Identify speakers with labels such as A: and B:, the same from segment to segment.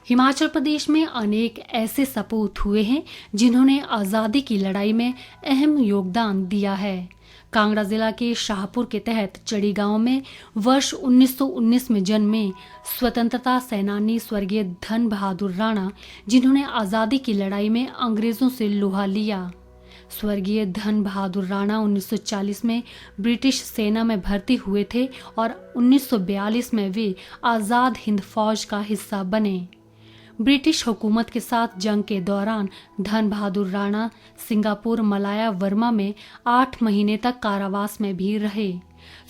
A: हिमाचल प्रदेश में अनेक ऐसे सपूत हुए हैं जिन्होंने आज़ादी की लड़ाई में अहम योगदान दिया है। कांगड़ा जिला के शाहपुर के तहत चड़ी गांव में वर्ष 1919 में जन्मे स्वतंत्रता सेनानी स्वर्गीय धन बहादुर राणा, जिन्होंने आज़ादी की लड़ाई में अंग्रेजों से लोहा लिया। स्वर्गीय धन बहादुर राणा 1940 में ब्रिटिश सेना में भर्ती हुए थे और 1942 में वे आज़ाद हिंद फौज का हिस्सा बने। ब्रिटिश हुकूमत के साथ जंग के दौरान धन बहादुर राणा सिंगापुर मलाया वर्मा में 8 महीने तक कारावास में भी रहे।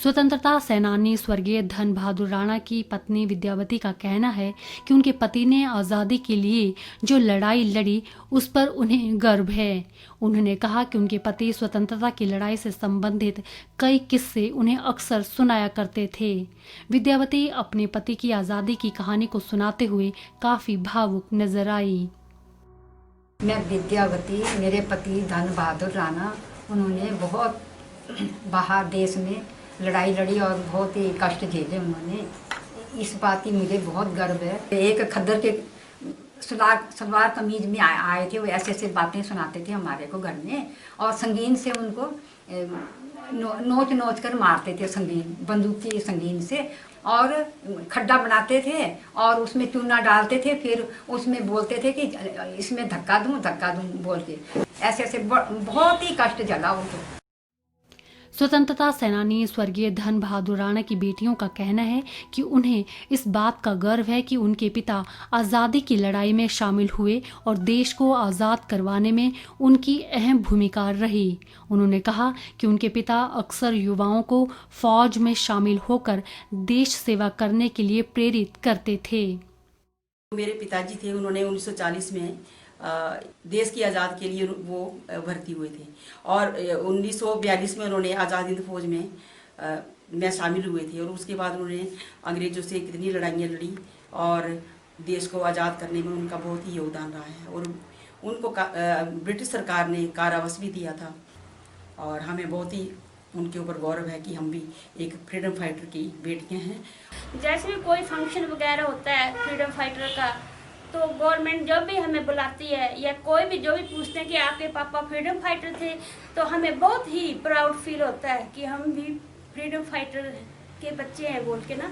A: स्वतंत्रता सेनानी स्वर्गीय धन बहादुर राणा की पत्नी विद्यावती का कहना है कि उनके पति ने आज़ादी के लिए जो लड़ाई लड़ी उस पर उन्हें गर्व है। उन्होंने कहा कि उनके पति स्वतंत्रता की लड़ाई से संबंधित कई किस्से उन्हें अक्सर सुनाया करते थे। विद्यावती अपने पति की आज़ादी की कहानी को सुनाते हुए काफी भावुक नजर आई।
B: मैं विद्यावती, मेरे पति धन बहादुर राणा, उन्होंने बहुत बाहर देश में लड़ाई लड़ी और बहुत ही कष्ट झेले उन्होंने। इस बात की मुझे बहुत गर्व है। एक खद्दर के सलवार कमीज में आए थे, वो ऐसे ऐसे बातें सुनाते थे हमारे को घर में, और संगीन से उनको नोच नोच कर मारते थे, संगीन बंदूक की संगीन से, और खड्डा बनाते थे और उसमें चूना डालते थे, फिर उसमें बोलते थे कि इसमें धक्का दूं बोल के। ऐसे ऐसे बहुत ही कष्ट झेला उनको।
A: स्वतंत्रता सेनानी स्वर्गीय धन बहादुर राणा की बेटियों का कहना है कि उन्हें इस बात का गर्व है कि उनके पिता आज़ादी की लड़ाई में शामिल हुए और देश को आज़ाद करवाने में उनकी अहम भूमिका रही। उन्होंने कहा कि उनके पिता अक्सर युवाओं को फौज में शामिल होकर देश सेवा करने के लिए प्रेरित करते थे।
C: मेरे पिताजी थे, उन्होंने 1940 में देश की आज़ाद के लिए वो भर्ती हुए थे और 1942 में उन्होंने आज़ाद हिंद फौज में शामिल हुए थे, और उसके बाद उन्होंने अंग्रेज़ों से कितनी लड़ाइयाँ लड़ी और देश को आज़ाद करने में उनका बहुत ही योगदान रहा है। और उनको ब्रिटिश सरकार ने कारावास भी दिया था, और हमें बहुत ही उनके ऊपर गौरव है कि हम भी एक फ्रीडम फाइटर की बेटियाँ हैं।
D: जैसे भी कोई फंक्शन वगैरह होता है फ्रीडम फाइटर का, तो गवर्नमेंट जब भी हमें बुलाती है या कोई भी जो भी पूछते हैं कि आपके पापा फ्रीडम फाइटर थे, तो हमें बहुत ही प्राउड फील होता है कि हम भी फ्रीडम फाइटर के बच्चे हैं बोल के ना।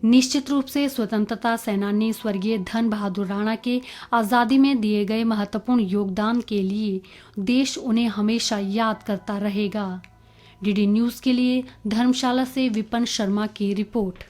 A: निश्चित रूप से स्वतंत्रता सेनानी स्वर्गीय धन बहादुर राणा के आज़ादी में दिए गए महत्वपूर्ण योगदान के लिए देश उन्हें हमेशा याद करता रहेगा। डीडी न्यूज़ के लिए धर्मशाला से विपिन शर्मा की रिपोर्ट।